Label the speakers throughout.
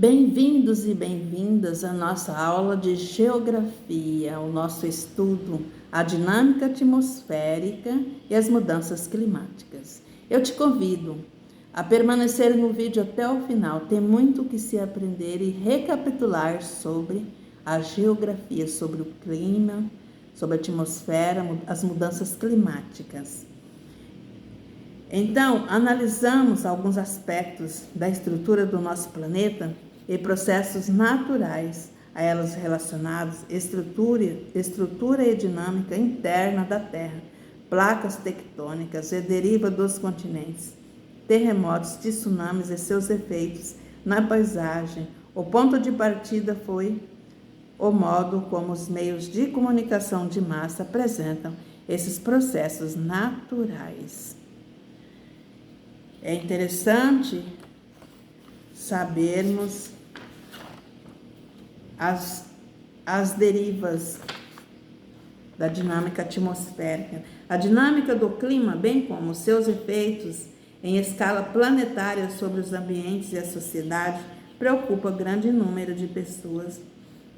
Speaker 1: Bem-vindos e bem-vindas à nossa aula de Geografia, o nosso estudo, a dinâmica atmosférica e as mudanças climáticas. Eu te convido a permanecer no vídeo até o final. Tem muito o que se aprender e recapitular sobre a geografia, sobre o clima, sobre a atmosfera, as mudanças climáticas. Então, analisamos alguns aspectos da estrutura do nosso planeta e processos naturais a elas relacionados, estrutura e dinâmica interna da Terra, placas tectônicas e deriva dos continentes, terremotos, tsunamis e seus efeitos na paisagem. O ponto de partida foi o modo como os meios de comunicação de massa apresentam esses processos naturais. É interessante sabermos as derivas da dinâmica atmosférica. A dinâmica do clima, bem como seus efeitos em escala planetária sobre os ambientes e a sociedade, preocupa grande número de pessoas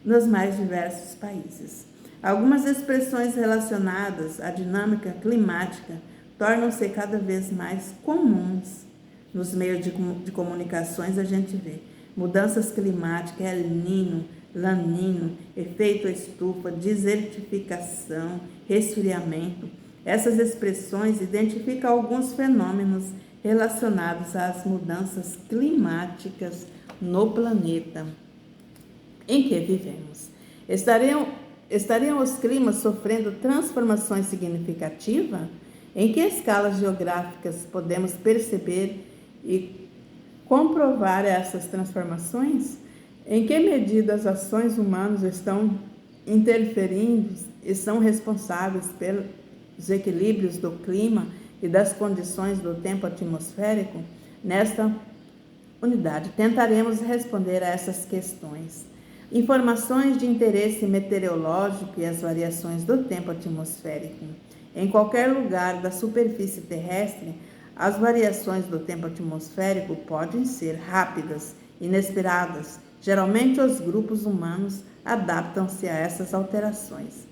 Speaker 1: nos mais diversos países. Algumas expressões relacionadas à dinâmica climática tornam-se cada vez mais comuns nos meios de comunicações. A gente vê mudanças climáticas, El Niño, La Niña, efeito estufa, desertificação, resfriamento. Essas expressões identificam alguns fenômenos relacionados às mudanças climáticas no planeta em que vivemos. Estariam os climas sofrendo transformações significativas? Em que escalas geográficas podemos perceber e comprovar essas transformações? Em que medida as ações humanas estão interferindo e são responsáveis pelos equilíbrios do clima e das condições do tempo atmosférico? Nesta unidade, tentaremos responder a essas questões. Informações de interesse meteorológico e as variações do tempo atmosférico. Em qualquer lugar da superfície terrestre, as variações do tempo atmosférico podem ser rápidas, inesperadas. Geralmente, os grupos humanos adaptam-se a essas alterações,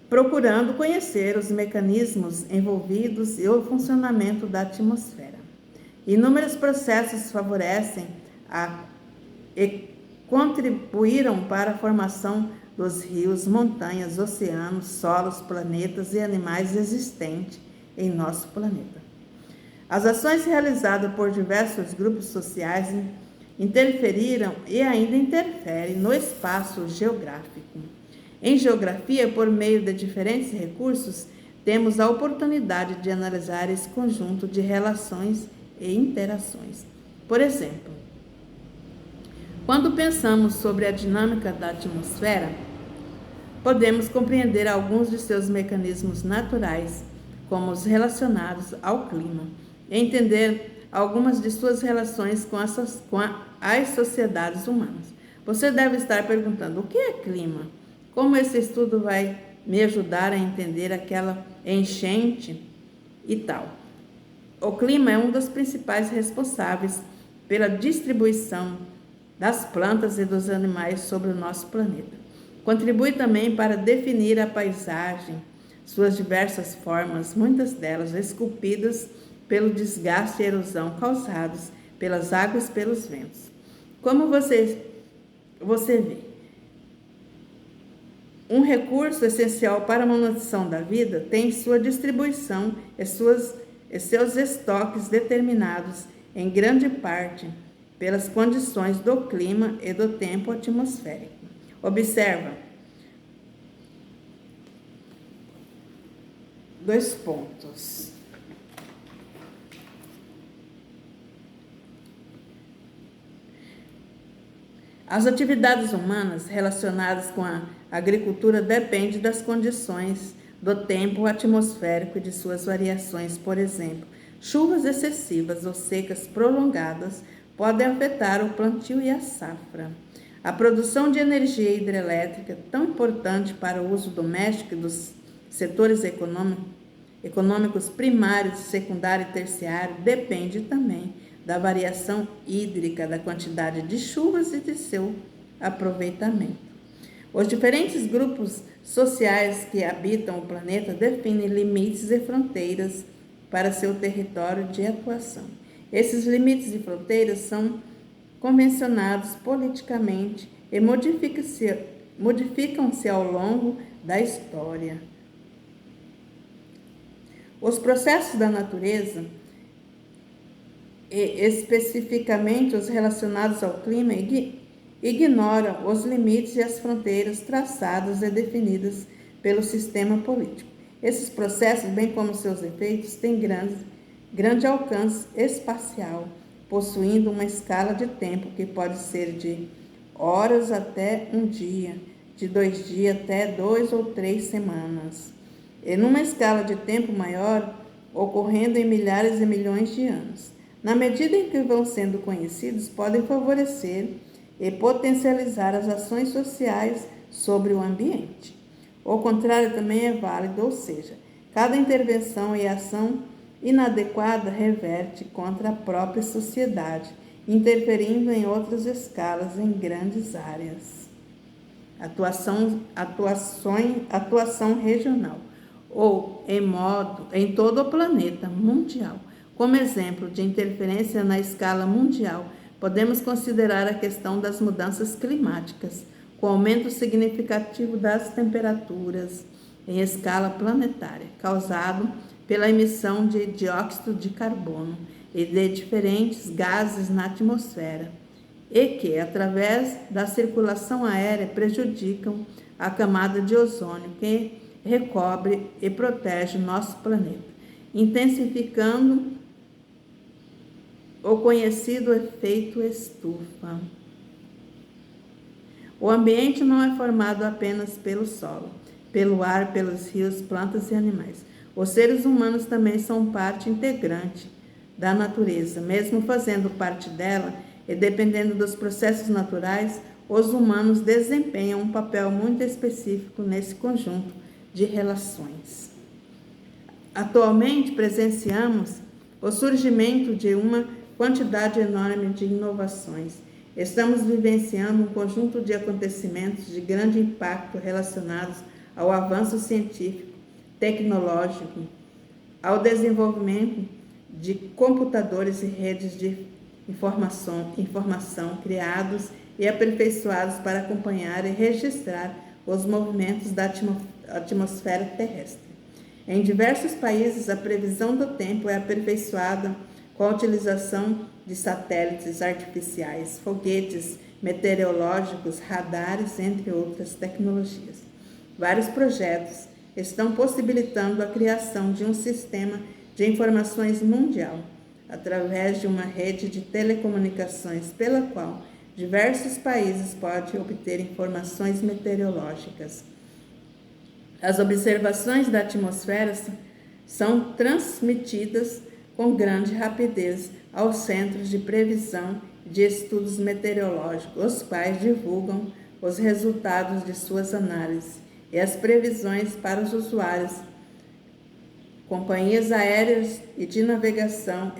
Speaker 1: procurando conhecer os mecanismos envolvidos e o funcionamento da atmosfera. Inúmeros processos favorecem e contribuíram para a formação dos rios, montanhas, oceanos, solos, planetas e animais existentes em nosso planeta. As ações realizadas por diversos grupos sociais interferiram e ainda interferem no espaço geográfico. Em geografia, por meio de diferentes recursos, temos a oportunidade de analisar esse conjunto de relações e interações. Por exemplo, quando pensamos sobre a dinâmica da atmosfera, podemos compreender alguns de seus mecanismos naturais, como os relacionados ao clima, e entender algumas de suas relações com as sociedades humanas. Você deve estar perguntando: o que é clima? Como esse estudo vai me ajudar a entender aquela enchente e tal? O clima é um dos principais responsáveis pela distribuição das plantas e dos animais sobre o nosso planeta. Contribui também para definir a paisagem, suas diversas formas, muitas delas esculpidas pelo desgaste e erosão causados pelas águas e pelos ventos. Como você vê, um recurso essencial para a manutenção da vida tem sua distribuição e seus estoques determinados em grande parte pelas condições do clima e do tempo atmosférico. Observa 2 pontos. As atividades humanas relacionadas com a agricultura dependem das condições do tempo atmosférico e de suas variações. Por exemplo, chuvas excessivas ou secas prolongadas podem afetar o plantio e a safra. A produção de energia hidrelétrica, tão importante para o uso doméstico e dos setores econômicos primários, secundário e terciário, depende também da variação hídrica, da quantidade de chuvas e de seu aproveitamento. Os diferentes grupos sociais que habitam o planeta definem limites e fronteiras para seu território de atuação. Esses limites e fronteiras são convencionados politicamente e modificam-se ao longo da história. Os processos da natureza, e especificamente os relacionados ao clima, ignoram os limites e as fronteiras traçadas e definidas pelo sistema político. Esses processos, bem como seus efeitos, têm grande alcance espacial, possuindo uma escala de tempo que pode ser de horas até um dia, de 2 dias até 2 ou 3 semanas, e numa escala de tempo maior, ocorrendo em milhares e milhões de anos. Na medida em que vão sendo conhecidos, podem favorecer e potencializar as ações sociais sobre o ambiente. O contrário também é válido, ou seja, cada intervenção e ação inadequada reverte contra a própria sociedade, interferindo em outras escalas em grandes áreas. Atuação regional, ou em todo o planeta mundial. Como exemplo de interferência na escala mundial, podemos considerar a questão das mudanças climáticas, com aumento significativo das temperaturas em escala planetária, causado pela emissão de dióxido de carbono e de diferentes gases na atmosfera, e que, através da circulação aérea, prejudicam a camada de ozônio que recobre e protege o nosso planeta, intensificando o conhecido efeito estufa. O ambiente não é formado apenas pelo solo, pelo ar, pelos rios, plantas e animais. Os seres humanos também são parte integrante da natureza, mesmo fazendo parte dela e dependendo dos processos naturais, os humanos desempenham um papel muito específico nesse conjunto de relações. Atualmente presenciamos o surgimento de uma quantidade enorme de inovações. Estamos vivenciando um conjunto de acontecimentos de grande impacto relacionados ao avanço científico, tecnológico, ao desenvolvimento de computadores e redes de informação criados e aperfeiçoados para acompanhar e registrar os movimentos da atmosfera terrestre. Em diversos países, a previsão do tempo é aperfeiçoada com a utilização de satélites artificiais, foguetes meteorológicos, radares, entre outras tecnologias. Vários projetos estão possibilitando a criação de um sistema de informações mundial, através de uma rede de telecomunicações pela qual diversos países podem obter informações meteorológicas. As observações da atmosfera são transmitidas com grande rapidez aos centros de previsão e de estudos meteorológicos, os quais divulgam os resultados de suas análises e as previsões para os usuários, companhias aéreas e de navegação,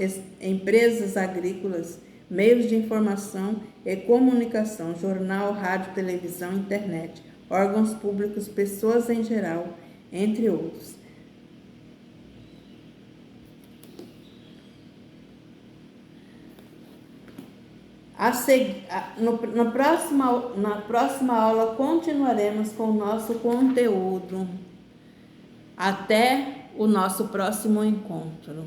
Speaker 1: empresas agrícolas, meios de informação e comunicação, jornal, rádio, televisão, internet, órgãos públicos, pessoas em geral, entre outros. Na próxima aula continuaremos com o nosso conteúdo. Até o nosso próximo encontro.